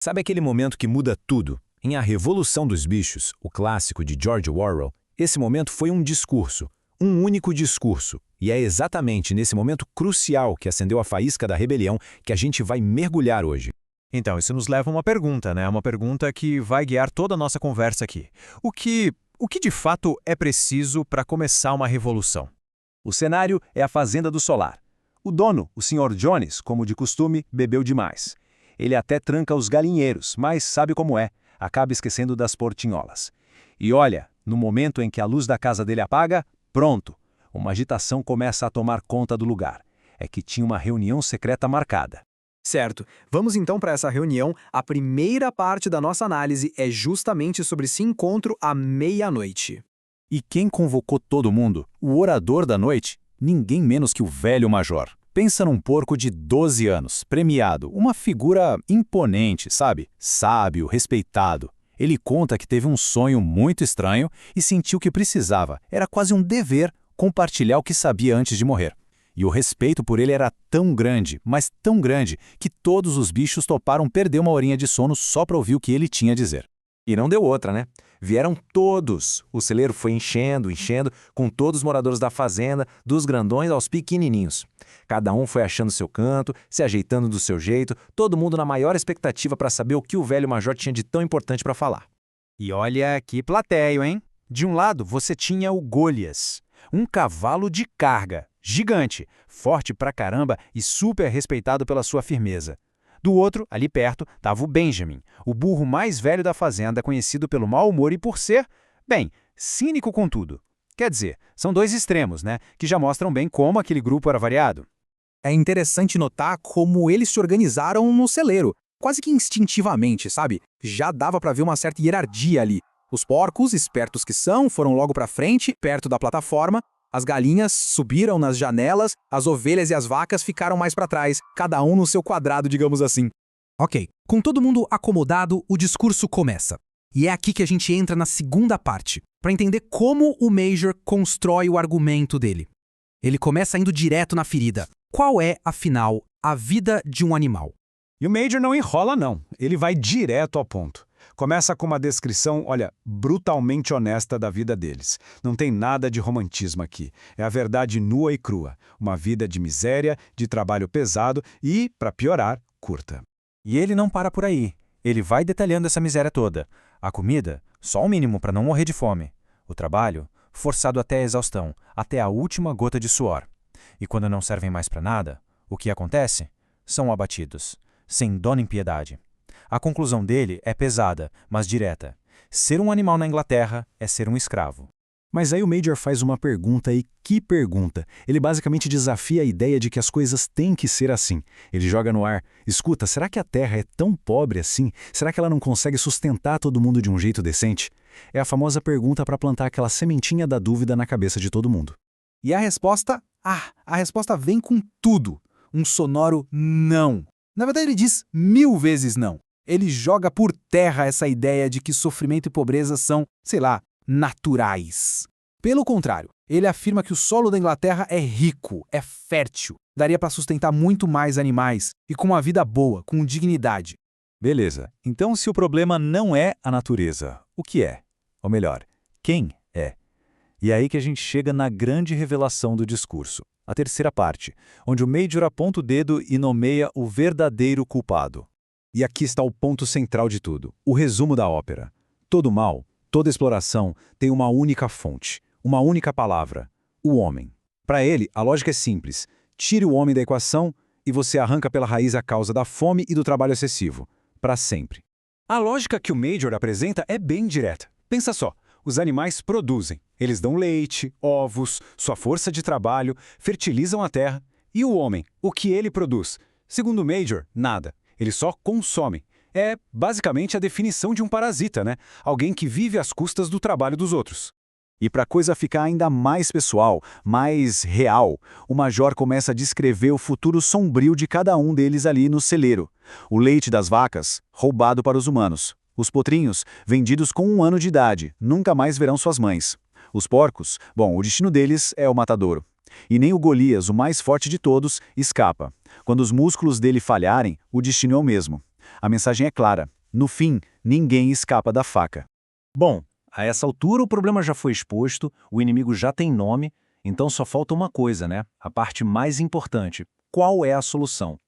Sabe aquele momento que muda tudo? Em A Revolução dos Bichos, o clássico de George Orwell, esse momento foi um discurso, um único discurso. E é exatamente nesse momento crucial que acendeu a faísca da rebelião que a gente vai mergulhar hoje. Então, isso nos leva a uma pergunta, né? Uma pergunta que vai guiar toda a nossa conversa aqui. O que de fato é preciso para começar uma revolução? O cenário é a Fazenda do Solar. O dono, o Sr. Jones, como de costume, bebeu demais. Ele até tranca os galinheiros, mas sabe como é, acaba esquecendo das portinholas. E olha, no momento em que a luz da casa dele apaga, pronto! Uma agitação começa a tomar conta do lugar. É que tinha uma reunião secreta marcada. Certo. Vamos então para essa reunião. A primeira parte da nossa análise é justamente sobre esse encontro à meia-noite. E quem convocou todo mundo? O orador da noite? Ninguém menos que o velho major. Pensa num porco de 12 anos, premiado, uma figura imponente, sabe? Sábio, respeitado. Ele conta que teve um sonho muito estranho e sentiu que precisava, era quase um dever, compartilhar o que sabia antes de morrer. E o respeito por ele era tão grande, mas tão grande, que todos os bichos toparam perder uma horinha de sono só para ouvir o que ele tinha a dizer. E não deu outra, né? Vieram todos. O celeiro foi enchendo, com todos os moradores da fazenda, dos grandões aos pequenininhos. Cada um foi achando seu canto, se ajeitando do seu jeito, todo mundo na maior expectativa para saber o que o velho major tinha de tão importante para falar. E olha que plateio, hein? De um lado, você tinha o Golias, um cavalo de carga, gigante, forte pra caramba e super respeitado pela sua firmeza. Do outro, ali perto, estava o Benjamin, o burro mais velho da fazenda, conhecido pelo mau humor e por ser, bem, cínico com tudo. Quer dizer, são dois extremos, né, que já mostram bem como aquele grupo era variado. É interessante notar como eles se organizaram no celeiro, quase que instintivamente, sabe? Já dava pra ver uma certa hierarquia ali. Os porcos, espertos que são, foram logo pra frente, perto da plataforma. As galinhas subiram nas janelas, as ovelhas e as vacas ficaram mais para trás, cada um no seu quadrado, digamos assim. Ok, com todo mundo acomodado, o discurso começa. E é aqui que a gente entra na segunda parte, para entender como o Major constrói o argumento dele. Ele começa indo direto na ferida. Qual é, afinal, a vida de um animal? E o Major não enrola não, ele vai direto ao ponto. Começa com uma descrição, olha, brutalmente honesta da vida deles. Não tem nada de romantismo aqui. É a verdade nua e crua. Uma vida de miséria, de trabalho pesado e, para piorar, curta. E ele não para por aí. Ele vai detalhando essa miséria toda. A comida, só o mínimo para não morrer de fome. O trabalho, forçado até a exaustão, até a última gota de suor. E quando não servem mais para nada, o que acontece? São abatidos, sem dó nem piedade. A conclusão dele é pesada, mas direta. Ser um animal na Inglaterra é ser um escravo. Mas aí o Major faz uma pergunta, e que pergunta! Ele basicamente desafia a ideia de que as coisas têm que ser assim. Ele joga no ar, escuta, será que a Terra é tão pobre assim? Será que ela não consegue sustentar todo mundo de um jeito decente? É a famosa pergunta para plantar aquela sementinha da dúvida na cabeça de todo mundo. E a resposta vem com tudo. Um sonoro não. Na verdade ele diz 1000 vezes não. Ele joga por terra essa ideia de que sofrimento e pobreza são, sei lá, naturais. Pelo contrário, ele afirma que o solo da Inglaterra é rico, é fértil, daria para sustentar muito mais animais e com uma vida boa, com dignidade. Beleza, então se o problema não é a natureza, o que é? Ou melhor, quem é? E é aí que a gente chega na grande revelação do discurso, a terceira parte, onde o Major aponta o dedo e nomeia o verdadeiro culpado. E aqui está o ponto central de tudo, o resumo da ópera. Todo mal, toda exploração tem uma única fonte, uma única palavra, o homem. Para ele, a lógica é simples. Tire o homem da equação e você arranca pela raiz a causa da fome e do trabalho excessivo, para sempre. A lógica que o Major apresenta é bem direta. Pensa só, os animais produzem. Eles dão leite, ovos, sua força de trabalho, fertilizam a terra. E o homem, o que ele produz? Segundo o Major, nada. Ele só consome. É basicamente a definição de um parasita, né? Alguém que vive às custas do trabalho dos outros. E para a coisa ficar ainda mais pessoal, mais real, o Major começa a descrever o futuro sombrio de cada um deles ali no celeiro. O leite das vacas, roubado para os humanos. Os potrinhos, vendidos com 1 ano de idade, nunca mais verão suas mães. Os porcos, bom, o destino deles é o matadouro. E nem o Golias, o mais forte de todos, escapa. Quando os músculos dele falharem, o destino é o mesmo. A mensagem é clara. No fim, ninguém escapa da faca. Bom, a essa altura o problema já foi exposto, o inimigo já tem nome, então só falta uma coisa, né? A parte mais importante. Qual é a solução?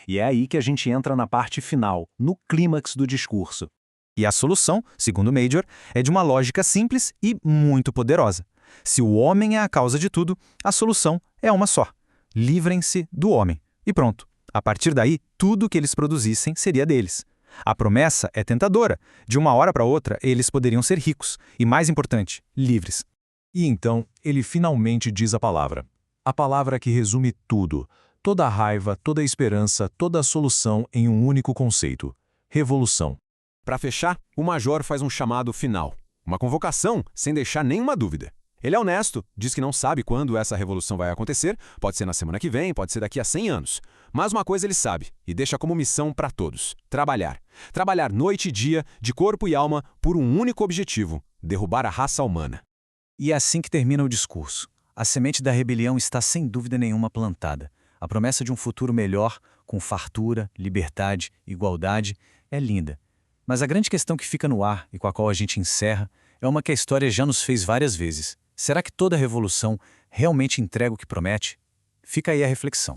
E é aí que a gente entra na parte final, no clímax do discurso. E a solução, segundo Major, é de uma lógica simples e muito poderosa. Se o homem é a causa de tudo, a solução é uma só. Livrem-se do homem. E pronto. A partir daí, tudo que eles produzissem seria deles. A promessa é tentadora. De uma hora para outra, eles poderiam ser ricos e, mais importante, livres. E então, ele finalmente diz a palavra. A palavra que resume tudo. Toda a raiva, toda a esperança, toda a solução em um único conceito. Revolução. Para fechar, o Major faz um chamado final. Uma convocação sem deixar nenhuma dúvida. Ele é honesto, diz que não sabe quando essa revolução vai acontecer, pode ser na semana que vem, pode ser daqui a 100 anos. Mas uma coisa ele sabe, e deixa como missão para todos: trabalhar. Trabalhar noite e dia, de corpo e alma, por um único objetivo: derrubar a raça humana. E é assim que termina o discurso. A semente da rebelião está sem dúvida nenhuma plantada. A promessa de um futuro melhor, com fartura, liberdade, igualdade, é linda. Mas a grande questão que fica no ar e com a qual a gente encerra é uma que a história já nos fez várias vezes. Será que toda revolução realmente entrega o que promete? Fica aí a reflexão.